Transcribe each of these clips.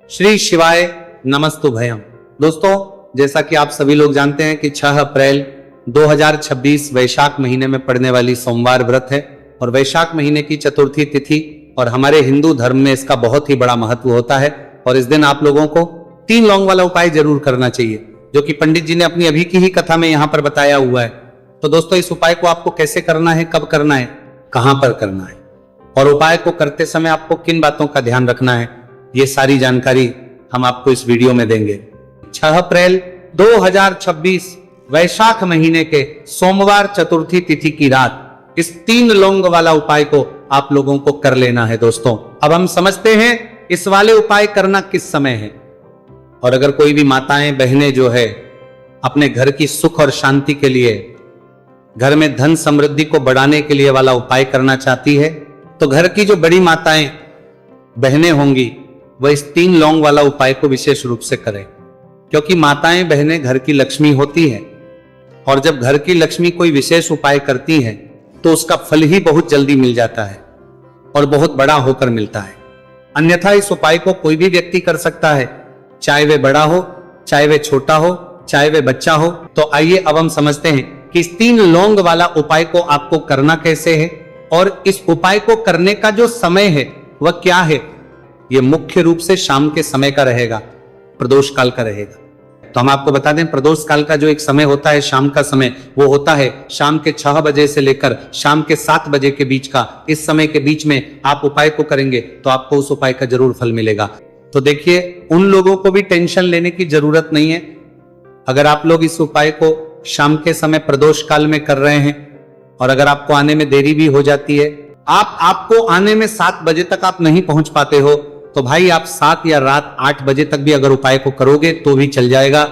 श्री शिवाय नमस्तु भयम। दोस्तों, जैसा कि आप सभी लोग जानते हैं कि 6 अप्रैल 2026 वैशाख महीने में पड़ने वाली सोमवार व्रत है और वैशाख महीने की चतुर्थी तिथि और हमारे हिंदू धर्म में इसका बहुत ही बड़ा महत्व होता है। और इस दिन आप लोगों को 3 लौंग वाला उपाय जरूर करना चाहिए, जो कि पंडित जी ने अपनी अभी की ही कथा में यहाँ पर बताया हुआ है। तो दोस्तों, इस उपाय को आपको कैसे करना है, कब करना है, कहां पर करना है और उपाय को करते समय आपको किन बातों का ध्यान रखना है, ये सारी जानकारी हम आपको इस वीडियो में देंगे। 6 अप्रैल 2026 वैशाख महीने के सोमवार चतुर्थी तिथि की रात इस 3 लौंग वाला उपाय को आप लोगों को कर लेना है। दोस्तों, अब हम समझते हैं इस वाले उपाय करना किस समय है। और अगर कोई भी माताएं बहनें जो है अपने घर की सुख और शांति के लिए, घर में धन समृद्धि को बढ़ाने के लिए वाला उपाय करना चाहती है, तो घर की जो बड़ी माताएं बहनें होंगी वह इस 3 लौंग वाला उपाय को विशेष रूप से करें, क्योंकि माताएं बहनें घर की लक्ष्मी होती है और जब घर की लक्ष्मी कोई विशेष उपाय करती है तो उसका फल ही बहुत जल्दी मिल जाता है और बहुत बड़ा होकर मिलता है। अन्यथा इस उपाय को कोई भी व्यक्ति कर सकता है, चाहे वे बड़ा हो, चाहे वे छोटा हो, चाहे वे बच्चा हो। तो आइए अब हम समझते हैं कि इस 3 लौंग वाला उपाय को आपको करना कैसे है और इस उपाय को करने का जो समय है वह क्या है। यह मुख्य रूप से शाम के समय का रहेगा, प्रदोष काल का रहेगा। तो हम आपको बता दें, प्रदोष काल का जो एक समय होता है, शाम का समय, वो होता है शाम के 6 बजे से लेकर शाम के 7 बजे के बीच का। इस समय के बीच में आप उपाय को करेंगे तो आपको उस उपाय का जरूर फल मिलेगा। तो देखिए, उन लोगों को भी टेंशन लेने की जरूरत नहीं है। अगर आप लोग इस उपाय को शाम के समय प्रदोष काल में कर रहे हैं और अगर आपको आने में देरी भी हो जाती है, आपको आने में 7 बजे तक आप नहीं पहुंच पाते हो, तो भाई आप 7 या रात 8 बजे तक भी अगर उपाय को करोगे तो भी चल जाएगा।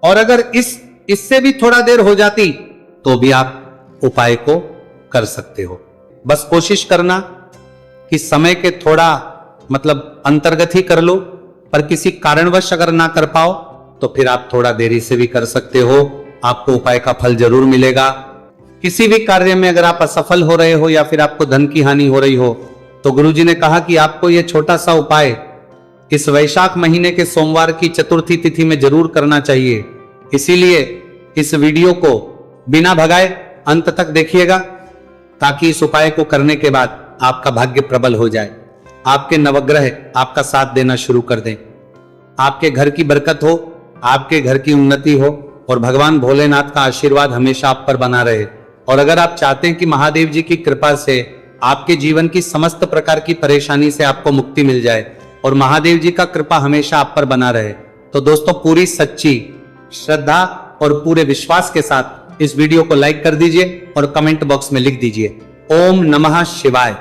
और अगर इससे भी थोड़ा देर हो जाती तो भी आप उपाय को कर सकते हो। बस कोशिश करना कि समय के थोड़ा अंतर्गत ही कर लो, पर किसी कारणवश अगर ना कर पाओ तो फिर आप थोड़ा देरी से भी कर सकते हो, आपको उपाय का फल जरूर मिलेगा। किसी भी कार्य में अगर आप असफल हो रहे हो या फिर आपको धन की हानि हो रही हो, तो गुरुजी ने कहा कि आपको यह छोटा सा उपाय इस वैशाख महीने के सोमवार की चतुर्थी तिथि में जरूर करना चाहिए। इसीलिए इस वीडियो को बिना भगाए अंत तक देखिएगा, ताकि इस उपाय को करने के बाद आपका भाग्य प्रबल हो जाए, आपके नवग्रह आपका साथ देना शुरू कर दें, आपके घर की बरकत हो, आपके घर की उन्नति हो और भगवान भोलेनाथ का आशीर्वाद हमेशा आप पर बना रहे। और अगर आप चाहते हैं कि महादेव जी की कृपा से आपके जीवन की समस्त प्रकार की परेशानी से आपको मुक्ति मिल जाए और महादेव जी का कृपा हमेशा आप पर बना रहे, तो दोस्तों पूरी सच्ची श्रद्धा और पूरे विश्वास के साथ इस वीडियो को लाइक कर दीजिए और कमेंट बॉक्स में लिख दीजिए ओम नमः शिवाय,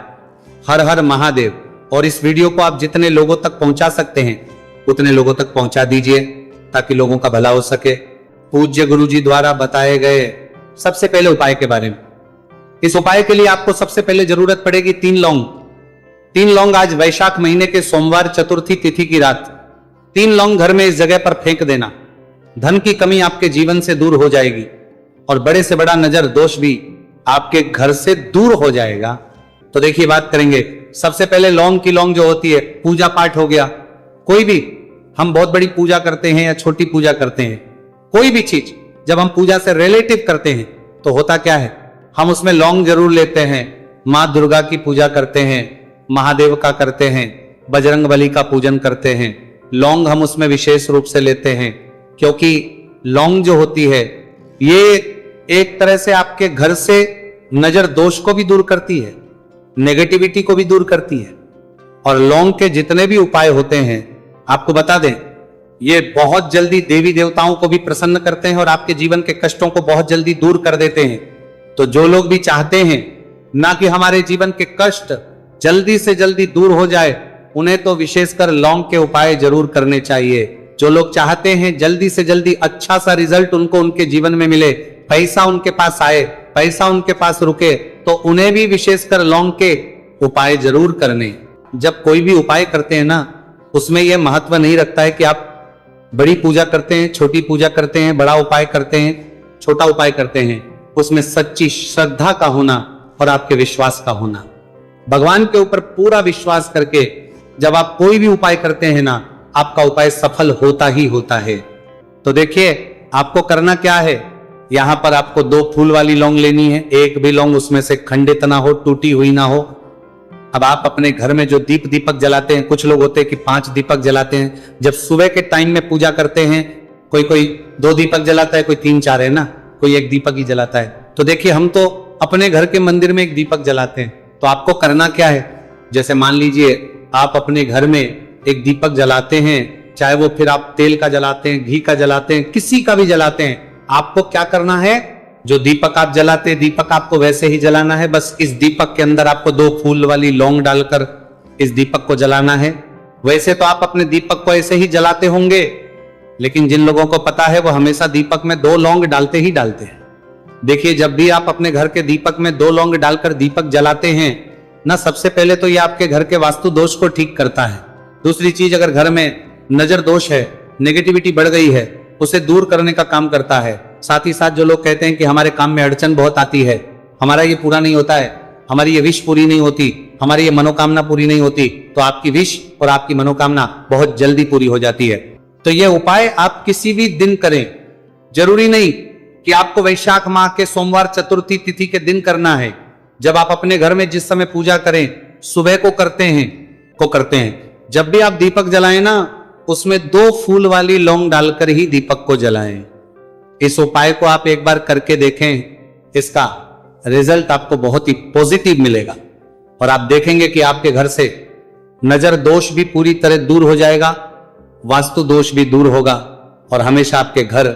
हर हर महादेव। और इस वीडियो को आप जितने लोगों तक पहुंचा सकते हैं उतने लोगों तक पहुंचा दीजिए, ताकि लोगों का भला हो सके। पूज्य गुरु जी द्वारा बताए गए सबसे पहले उपाय के बारे में। इस उपाय के लिए आपको सबसे पहले जरूरत पड़ेगी 3 लौंग। 3 लौंग आज वैशाख महीने के सोमवार चतुर्थी तिथि की रात 3 लौंग घर में इस जगह पर फेंक देना। धन की कमी आपके जीवन से दूर हो जाएगी और बड़े से बड़ा नजर दोष भी आपके घर से दूर हो जाएगा। तो देखिए, बात करेंगे सबसे पहले लौंग की। लौंग जो होती है, पूजा पाठ हो गया, कोई भी, हम बहुत बड़ी पूजा करते हैं या छोटी पूजा करते हैं, कोई भी चीज जब हम पूजा से रिलेटिव करते हैं तो होता क्या है, हम उसमें लौंग जरूर लेते हैं। माँ दुर्गा की पूजा करते हैं, महादेव का करते हैं, बजरंगबली का पूजन करते हैं, लौंग हम उसमें विशेष रूप से लेते हैं, क्योंकि लौंग जो होती है ये एक तरह से आपके घर से नजर दोष को भी दूर करती है, नेगेटिविटी को भी दूर करती है। और लौंग के जितने भी उपाय होते हैं, आपको बता दें, ये बहुत जल्दी देवी देवताओं को भी प्रसन्न करते हैं और आपके जीवन के कष्टों को बहुत जल्दी दूर कर देते हैं। तो जो लोग भी चाहते हैं ना कि हमारे जीवन के कष्ट जल्दी से जल्दी दूर हो जाए, उन्हें तो विशेषकर लौंग के उपाय जरूर करने चाहिए। जो लोग चाहते हैं जल्दी से जल्दी अच्छा सा रिजल्ट उनको उनके जीवन में मिले, पैसा उनके पास आए, पैसा उनके पास रुके, तो उन्हें भी विशेषकर लौंग के उपाय जरूर करने। जब कोई भी उपाय करते हैं ना, उसमें यह महत्व नहीं रखता है कि आप बड़ी पूजा करते हैं, छोटी पूजा करते हैं, बड़ा उपाय करते हैं, छोटा उपाय करते हैं। उसमें सच्ची श्रद्धा का होना और आपके विश्वास का होना, भगवान के ऊपर पूरा विश्वास करके जब आप कोई भी उपाय करते हैं ना, आपका उपाय सफल होता ही होता है। तो देखिए आपको करना क्या है, यहां पर आपको 2 फूल वाली लौंग लेनी है, एक भी लौंग उसमें से खंडित ना हो, टूटी हुई ना हो। अब आप अपने घर में जो दीपक जलाते हैं, कुछ लोग होते हैं कि 5 दीपक जलाते हैं। जब सुबह के टाइम में पूजा करते हैं, कोई कोई 2 दीपक जलाता है, कोई 3-4 है ना, कोई 1 दीपक ही जलाता है। तो देखिए हम तो अपने घर के मंदिर में 1 दीपक जलाते हैं। तो आपको करना क्या है, जैसे मान लीजिए आप अपने घर में 1 दीपक जलाते हैं, चाहे वो फिर आप तेल का जलाते हैं, घी का जलाते हैं, किसी का भी जलाते हैं, आपको क्या करना है, जो दीपक आप जलाते हैं दीपक आपको वैसे ही जलाना है। बस इस दीपक के अंदर आपको 2 फूल वाली लौंग डालकर इस दीपक को जलाना है। वैसे तो आप अपने दीपक को ऐसे ही जलाते होंगे, लेकिन जिन लोगों को पता है वो हमेशा दीपक में 2 लौंग डालते ही डालते हैं। देखिए जब भी आप अपने घर के दीपक में 2 लौंग डालकर दीपक जलाते हैं ना, सबसे पहले तो ये आपके घर के वास्तु दोष को ठीक करता है। दूसरी चीज, अगर घर में नजर दोष है, नेगेटिविटी बढ़ गई है, उसे दूर करने का काम करता है। साथ ही साथ जो लोग कहते हैं कि हमारे काम में अड़चन बहुत आती है, हमारा ये पूरा नहीं होता है, हमारी ये विश पूरी नहीं होती, हमारी ये मनोकामना पूरी नहीं होती, तो आपकी विश और आपकी मनोकामना बहुत जल्दी पूरी हो जाती है। तो ये उपाय आप किसी भी दिन करें, जरूरी नहीं कि आपको वैशाख माह के सोमवार चतुर्थी तिथि के दिन करना है। जब आप अपने घर में जिस समय पूजा करें, सुबह को करते हैं। जब भी आप दीपक जलाएं ना, उसमें 2 फूल वाली लौंग डालकर ही दीपक को जलाएं। इस उपाय को आप एक बार करके देखें, इसका रिजल्ट आपको बहुत ही पॉजिटिव मिलेगा और आप देखेंगे कि आपके घर से नजर दोष भी पूरी तरह दूर हो जाएगा, वास्तु दोष भी दूर होगा और हमेशा आपके घर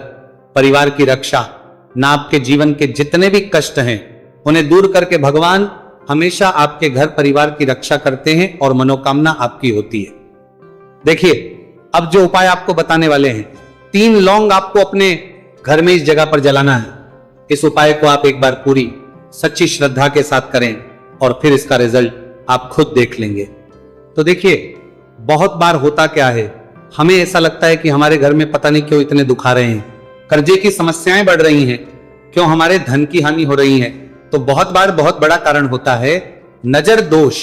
परिवार की रक्षा, ना आपके जीवन के जितने भी कष्ट हैं उन्हें दूर करके भगवान हमेशा आपके घर परिवार की रक्षा करते हैं और मनोकामना आपकी होती है। देखिए अब जो उपाय आपको बताने वाले हैं, 3 लौंग आपको अपने घर में इस जगह पर जलाना है। इस उपाय को आप एक बार पूरी सच्ची श्रद्धा के साथ करें और फिर इसका रिजल्ट आप खुद देख लेंगे। तो देखिए बहुत बार होता क्या है, हमें ऐसा लगता है कि हमारे घर में पता नहीं क्यों इतने दुख आ रहे हैं, कर्जे की समस्याएं बढ़ रही हैं, क्यों हमारे धन की हानि हो रही है। तो बहुत बार बहुत बड़ा कारण होता है नजर दोष।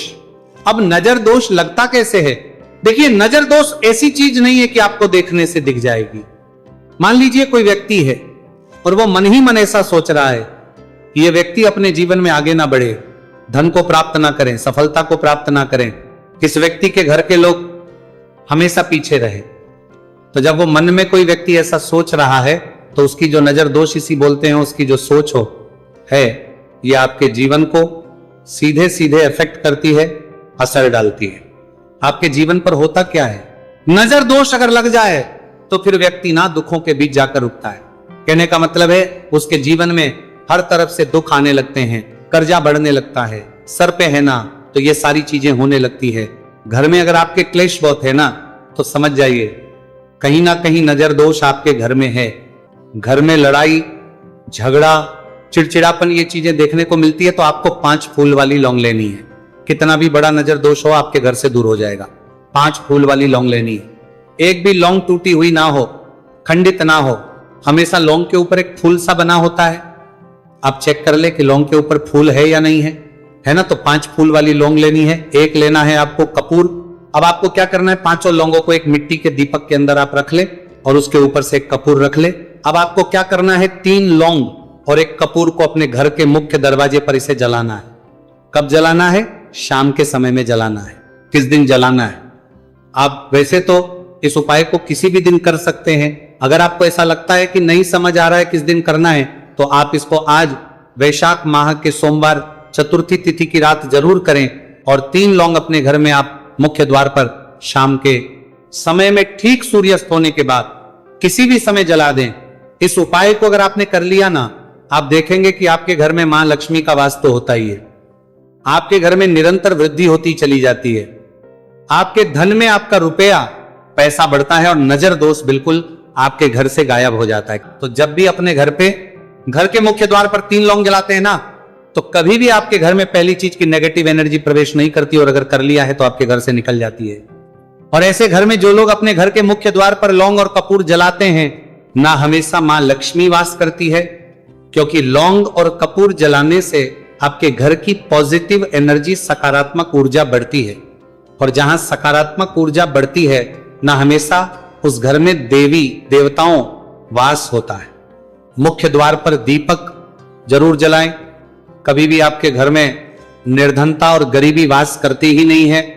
अब नजर दोष लगता कैसे है, देखिए नजर दोष ऐसी चीज नहीं है कि आपको देखने से दिख जाएगी। मान लीजिए कोई व्यक्ति है और वो मन ही मन ऐसा सोच रहा है कि ये व्यक्ति अपने जीवन में आगे ना बढ़े, धन को प्राप्त ना करें, सफलता को प्राप्त ना करें, किस व्यक्ति के घर के लोग हमेशा पीछे रहे। तो जब वो मन में कोई व्यक्ति ऐसा सोच रहा है तो उसकी जो नजर दोष इसी बोलते हैं, उसकी जो सोच है ये आपके जीवन को सीधे सीधे इफेक्ट करती है, असर डालती है। आपके जीवन पर होता क्या है, नजर दोष अगर लग जाए तो फिर व्यक्ति ना दुखों के बीच जाकर रुकता है। कहने का मतलब है उसके जीवन में हर तरफ से दुख आने लगते हैं, कर्जा बढ़ने लगता है, सर पे है ना तो ये सारी चीजें होने लगती है। घर में अगर आपके क्लेश बहुत है ना तो समझ जाइए कहीं ना कहीं नजर दोष आपके घर में है। घर में लड़ाई झगड़ा चिड़चिड़ापन ये चीजें देखने को मिलती है, तो आपको 5 फूल वाली लौंग लेनी है। कितना भी बड़ा नजर दोष हो आपके घर से दूर हो जाएगा। 5 फूल वाली लौंग लेनी है। एक भी लौंग टूटी हुई ना हो, खंडित ना हो, हमेशा लौंग के ऊपर एक फूल सा बना होता है। आप चेक कर ले कि लौंग के ऊपर फूल है या नहीं है ना। तो 5 फूल वाली लौंग लेनी है। एक लेना है आपको कपूर। अब आपको क्या करना है, 5 लौंगों को एक मिट्टी के दीपक के अंदर आप रख ले और उसके ऊपर से एक कपूर रख ले। अब आपको क्या करना है, 3 लौंग और एक कपूर को अपने घर के मुख्य दरवाजे पर इसे जलाना है। कब जलाना है, शाम के समय में जलाना है। किस दिन जलाना है, आप वैसे तो इस उपाय को किसी भी दिन कर सकते हैं। अगर आपको ऐसा लगता है कि नहीं समझ आ रहा है किस दिन करना है, तो आप इसको आज वैशाख माह के सोमवार चतुर्थी तिथि की रात जरूर करें और 3 लौंग अपने घर में आप मुख्य द्वार पर शाम के समय में ठीक सूर्यास्त होने के बाद किसी भी समय जला दें। इस उपाय को अगर आपने कर लिया ना, आप देखेंगे कि आपके घर में मां लक्ष्मी का वास तो होता ही है। आपके घर में निरंतर वृद्धि होती चली जाती है। आपके धन में आपका रुपया पैसा बढ़ता है और नजर दोष बिल्कुल आपके घर से गायब हो जाता है। तो जब भी अपने घर पे घर के मुख्य द्वार पर 3 लौंग जलाते हैं ना, तो कभी भी आपके घर में पहली चीज की नेगेटिव एनर्जी प्रवेश नहीं करती और अगर कर लिया है तो आपके घर से निकल जाती है। और ऐसे घर में जो लोग अपने घर के मुख्य द्वार पर लौंग और कपूर जलाते हैं ना, हमेशा मां लक्ष्मी वास करती है, क्योंकि लौंग और कपूर जलाने से आपके घर की पॉजिटिव एनर्जी, सकारात्मक ऊर्जा बढ़ती है। और जहां सकारात्मक ऊर्जा बढ़ती है न हमेशा उस घर में देवी देवताओं वास होता है। मुख्य द्वार पर दीपक जरूर जलाएं। कभी भी आपके घर में निर्धनता और गरीबी वास करती ही नहीं है।